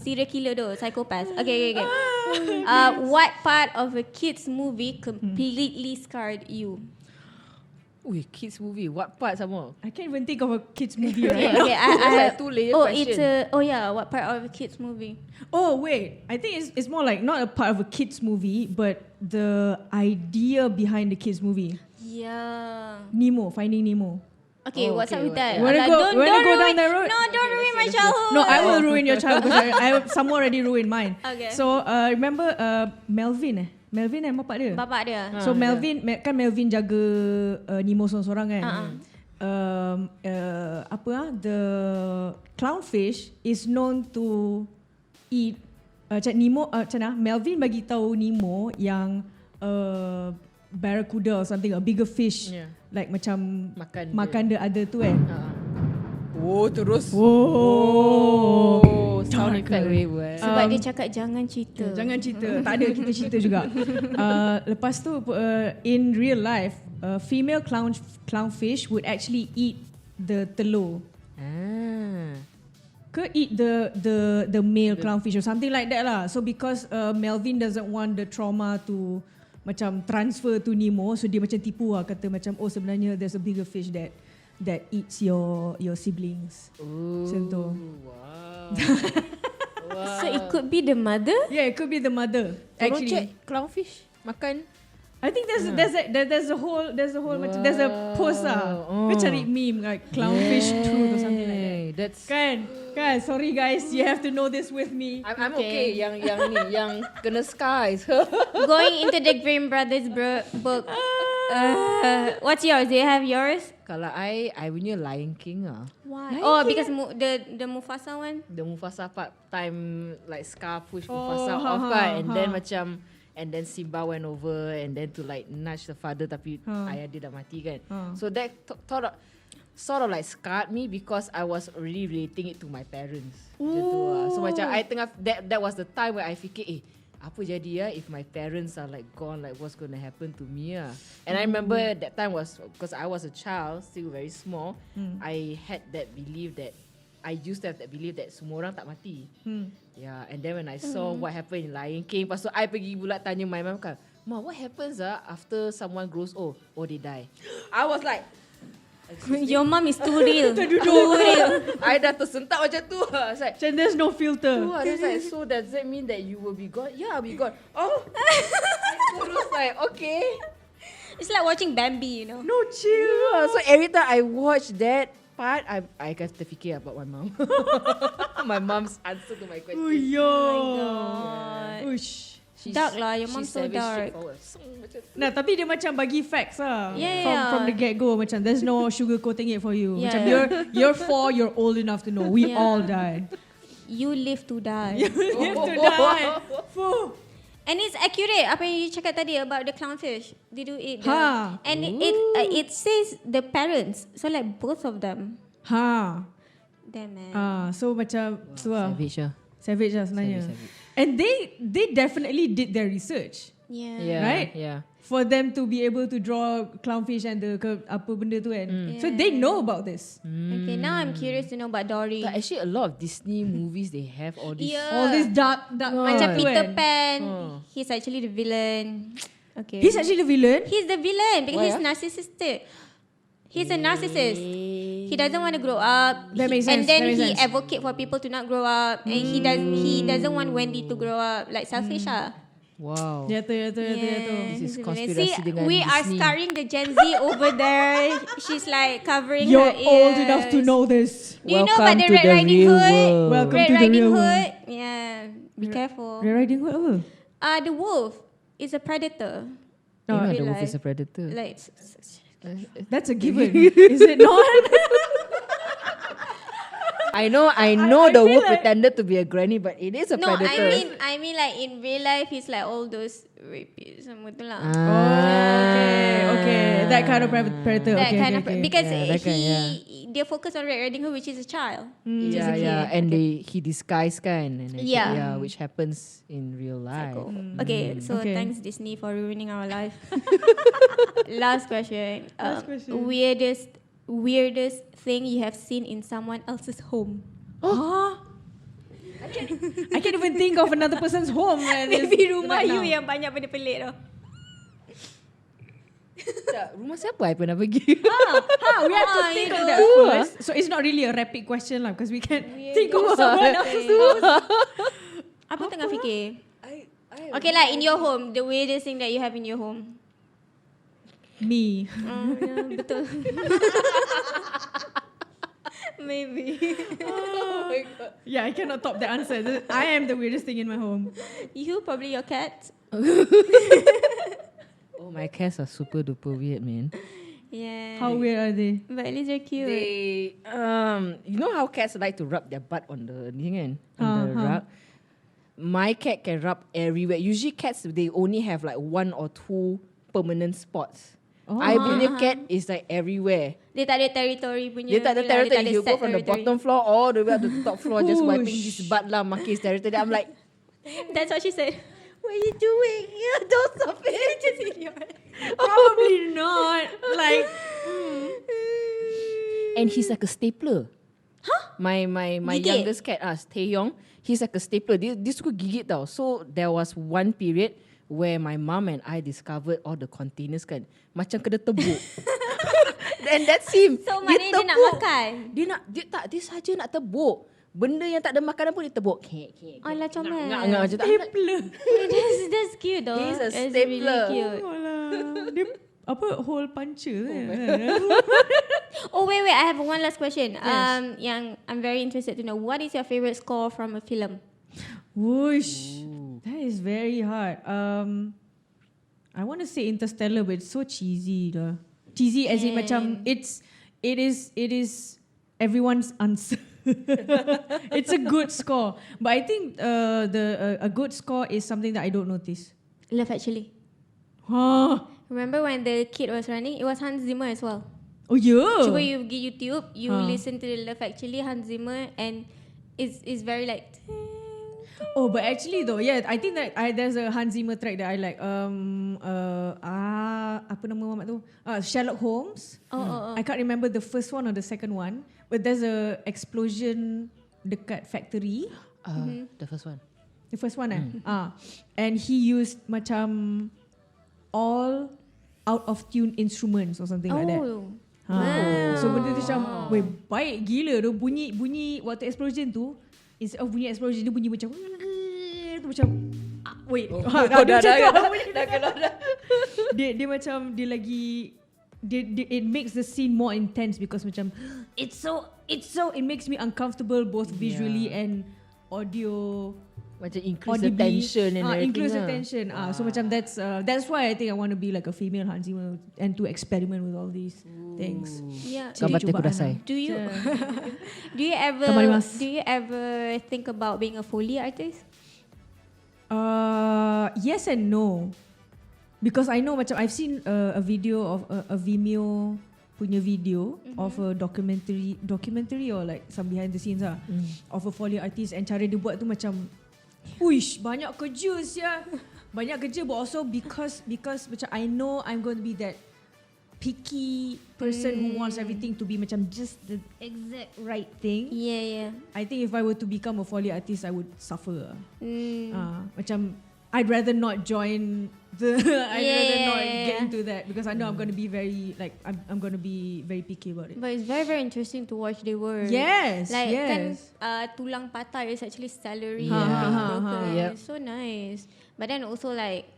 Serial killer though, psychopath. Okay. What part of a kids movie completely scarred you? Ui, kids movie. What part some more? I can't even think of a kids movie Okay, right now. I like two-layer question. What part of a kids movie? Oh wait, I think it's more like not a part of a kids movie, but the idea behind the kids movie. Yeah. Nemo, Finding Nemo. Okay, what's up with that? Wanna Alah, go don't down ruin, that road? No, don't ruin my childhood. No, I will ruin your child because someone already ruined mine. Okay. So remember Melvin Melvin bapak dia. Bapak dia. So Melvin kan Melvin jaga Nemo seorang-seorang kan. The clownfish is known to eat macam Nemo macam mana Melvin bagi tahu Nemo yang barracuda or something, a bigger fish, like macam makan the other tu kan. Oh, terus. Oh, Sound effect wave. Sebab dia cakap jangan cerita. Jangan cerita. Tak ada, kita cerita juga. Lepas tu in real life, female clownfish would actually eat the telur. Eat the male clownfish or something like that lah. So because Melvin doesn't want the trauma to macam transfer to Nemo, so dia macam tipu lah, kata macam sebenarnya there's a bigger fish that eats your siblings. Macam tu. Wow. So it could be the mother? Yeah, it could be the mother. Tolong Actually, check clownfish makan. I think there's a whole macam there's a post lah. Kau cari meme like clownfish truth or something like that. That's Kan, sorry guys, you have to know this with me. I'm okay. Yang kena skies. Going into the Grimm Brothers book. What's yours? Do you have yours? Kalau I punya Lion King ah. Why? Oh, because the Mufasa one? The Mufasa part time like Scar push Oh, Mufasa off kan, and then macam and then Simba went over and then to like nudge the father tapi ayah dia dah mati kan. So that sort of like scarred me because I was already relating it to my parents. Macam tu lah. So macam I tengah that was the time where I fikir apa jadi if my parents are like gone, like what's going to happen to me And I remember that time was because I was a child, still very small. I had that belief that I used to have that belief that semua orang tak mati. Yeah, and then when I saw what happened in Lion King, lepas tu I pergi pula tanya my mom kan, "Ma, what happens after someone grows old? Oh, they die." I was like, Your mom is too real. I dah tersentak macam tu. I was like, There's no filter. I was like, so does that mean that you will be gone? Yeah, I'll be gone. Oh, I was like, okay. It's like watching Bambi, you know. No chill. So every time I watch that part, I get to fikir about my mom. My mom's answer to my question. God. Ush. Dark lah, your mom she's so savage, dark. straightforward. Macam tu. Nah, tapi dia macam bagi facts lah. Yeah. From the get-go macam there's no sugar coating it for you. Yeah. Macam you're 4, you're old enough to know. We all died. You live to die. You have to die. Fuh. And it's accurate apa yang you cakap tadi about the clownfish. They do eat and it says the parents. So like both of them. Damn man. So macam tu lah. Savage lah. Savage lah sebenarnya. Savage. And they definitely did their research. Yeah. Right? Yeah. For them to be able to draw clownfish and the apa benda tu kan. So they know about this. Okay, now I'm curious to know about Dory. But actually, a lot of Disney movies they have all these. All this dark Macam tu Peter kan. Pan, he's actually the villain. Okay. He's actually the villain. He's the villain because Why, he's narcissistic. He's a narcissist. He doesn't want to grow up. That makes And sense, then that makes he sense. advocate for people to not grow up, and he doesn't want Wendy to grow up like selfish. Wow. Ya tu. This is See, conspiracy dengan we are Disney. scarring the Gen Z over there. She's like covering You're her ears. old enough to know this. Do you know Welcome about the to Red the Riding real Hood? world. Welcome Red to the Riding real Hood. world. Yeah, be careful. Red Riding Hood apa? The wolf is a predator. No, You know real the wolf life. is a predator. Like, That's a given. Is it not? I know I the feel wolf like- pretended to be a granny, but it is a no, predator. I mean like in real life, he's like all those rapists semua tu lah. Okay. That kind of predator. That Okay, kind okay, of okay. because Yeah, that kind, they focus on Red Riding Hood, which is a child. Yeah, yeah, and he disguised kan, and I think, Yeah. which happens in real life. Okay, so Okay. thanks Disney for ruining our life. Last question. Last question. Weirdest thing you have seen in someone else's home. Huh? I can't even think of another person's home. Maybe rumah you yang banyak benda pelik tau. Tak, rumah siapa I pernah pergi? We have to think of that first. So it's not really a rapid question lah, because we can think of someone else's house. Apa tengah fikir? Okay, like in your home, the weirdest thing that you have in your home. Me. Yeah, betul. Maybe. Yeah, I cannot top the answer. I am the weirdest thing in my home. You probably your cat. Oh, my cats are super duper weird, man. Yeah. How weird are they? But at least they're cute. They, you know how cats like to rub their butt on the ni kan? On the rug. My cat can rub everywhere. Usually cats, they only have like 1 or 2 permanent spots. I punya cat is like everywhere. Dia tak ada territory punya. Dia tak ada lah, territory. You go set from the territory. bottom floor all the way up to the top floor, just wiping his butt lah, marking his territory. I'm like, That's what she said. what are you doing? Yeah, don't stop it. Just idiot. Probably not. Like, And he's like a stapler. Huh? My Gigit? youngest cat, Taeyong, he's like a stapler. Dia suka gigit tau. So there was one period where my mom and I discovered all the containers kan, macam kena tebuk. And that's him. So maknanya dia nak makan. Dia saja nak tebuk. Benda yang tak ada makanan pun dia tebuk. Alah, comel. Ngak macam tu. I'm like, stapler. That's cute though. He's a That's stapler. really cute. Dia apa hole puncher. Oh wait, I have one last question. Yes. Yang I'm very interested to know, what is your favorite score from a film? Whoosh. That is very hard. I want to say Interstellar, but it's so cheesy lah. Cheesy as in macam it is everyone's answer. It's a good score, but I think a good score is something that I don't notice. Love Actually. Huh? Remember when the kid was running? It was Hans Zimmer as well. Oh yeah. Cuba you pergi YouTube, you listen to the Love Actually Hans Zimmer, and it's very like. Oh, but actually though, yeah, I think that there's a Hans Zimmer track that I like. Apa nama mamat tu? Sherlock Holmes. I can't remember the first one or the second one, but there's a explosion dekat factory. The first one. The first one and he used macam all out of tune instruments or something like that. So benda tu macam, weh, baik gila tu bunyi waktu explosion tu. Instead of bunyi explosion, dia bunyi macam tu macam wait. Dia macam dia lagi it makes the scene more intense because macam it makes me uncomfortable both visually and audio. Macam increase the audibly. tension and everything. Increase the lah. tension. So macam that's why I think I want to be like a female Hans Zimmer and to experiment with all these things. Yeah. Gambatte kudasai. Do you Gamarimasu. do you ever think about being a Foley artist? Yes and no. Because I know macam I've seen a video of a Vimeo punya video of a documentary or like some behind the scenes of a Foley artist, and cara dia buat tu macam uish, banyak kerja sia. Banyak kerja, but also because macam I know I'm going to be that picky person who wants everything to be macam just the exact right thing. Yeah. I think if I were to become a Foley artist, I would suffer. Macam I'd rather not join the. I'd rather not get into that because I know I'm going to be very I'm going to be very picky about it. But it's very, very interesting to watch the work. Yes, Like yes. kan tulang patah is actually salary Yeah. broker. Yep. It's so nice. But then also like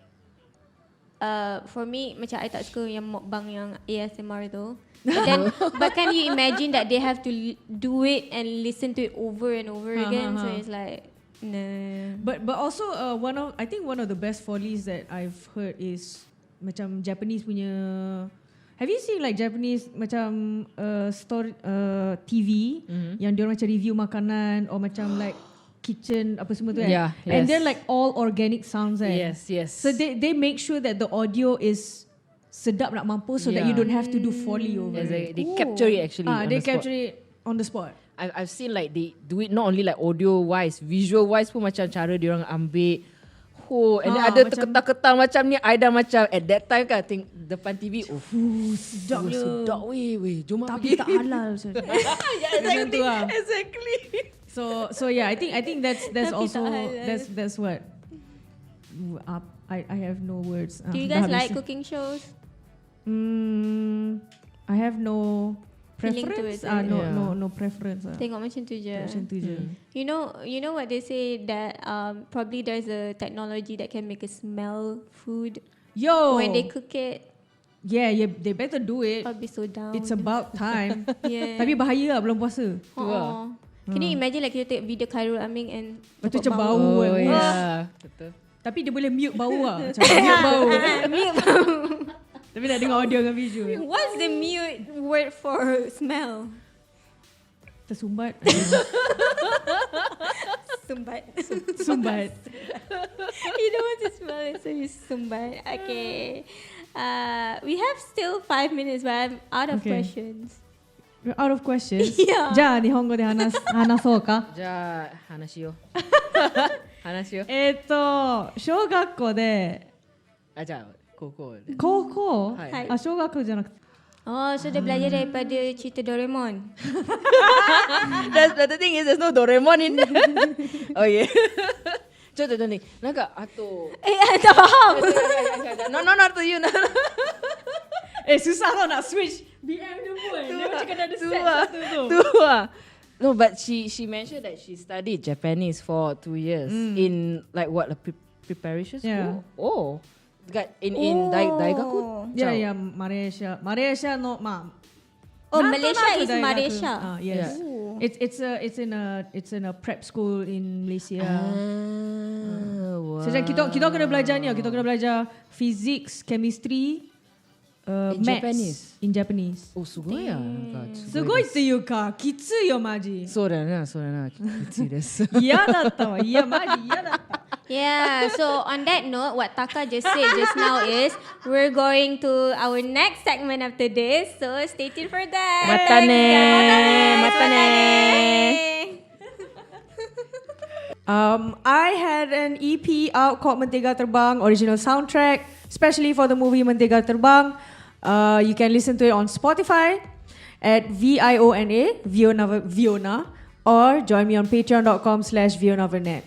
for me macam I tak suka yang mukbang yang ASMR tu. But can you imagine that they have to do it and listen to it over and over again? So it's like nah. But also I think one of the best follies that I've heard is macam Japanese punya. Have you seen like Japanese macam story TV yang dia macam review makanan or macam like kitchen apa semua tu kan? Yeah, And yes. they're like all organic sounds kan? Yes, yes. So they make sure that the audio is sedap nak mampus so that you don't have to do foley over Yes, it. they capture it actually. on They the spot. capture it on the spot. I've seen like they do it not only like audio wise, visual wise pun macam cara diorang ambil. And then ada macam- terketal-ketal macam ni. I dah macam at that time kan think depan TV. Sedap je. Sedap weh. Jom Tapi tak halal. Macam tu lah. Exactly. So yeah, I think that's Tapi also tak halal. that's what I have no words. Do you dah guys habis. like cooking shows? I have no Feeling to preference. it, No preference. Tengok macam tu je. Macam tu je. You know what they say that probably there's a technology that can make us smell food Yo. when they cook it. Yeah, they better do it. I'll be so down. It's about time. Yeah. Tapi bahaya lah belum puasa. Oh. Can you imagine like kita take video Khairul Amin and Lepas tu dapat macam bau Oh kan. yeah. Betul. Tapi dia boleh mute bau lah. Macam mute bau. Mute bau. Tapi nak dengar audio dengan visual. What's the mute word for smell? Tersumbat. Sumbat. Sumbat. You don't want to smell it, so you sumbat. Okay. We have still 5 minutes, but I'm out of Okay. questions. We're out of questions. Yeah. じゃあ日本語で話そうか。じゃあ話しよう。話しよう。小学校であ、じゃあ高校で。高校、はいあ小学校じゃなくて Oh, so dia belajar daripada cerita Doraemon. The thing is there's no Doraemon in there. Oh yeah. ちょっとね、なんかあと。Tak faham. No, not to you. susah tau nak switch BM dia pun. Dia macam kena ada set satu tu. Tu ah. No, but she mentioned that she studied Japanese for 2 years in like what a preparation school. Yeah. Oh, got in Daigaku. Ya Malaysia no Oh, Malaysia is Malaysia. Yes. Ooh. It's in a prep school in Malaysia. Wow. So kita kena belajar ni, kita kena belajar physics, chemistry, In maths Japanese? in Japanese. Oh, すごいや。すごいっていうかきついよマジ。そうだよな、そうだよな。きついです。嫌だったわ。いやマジ嫌だった。 Yeah, so on that note, what Taka just said just now is we're going to our next segment after this. So stay tuned for that. Mata ne. Mata ne. I had an EP out called Mentega Terbang, original soundtrack, especially for the movie Mentega Terbang. You can listen to it on Spotify at VIONA, Viona, or join me on patreon.com/VionaVernet.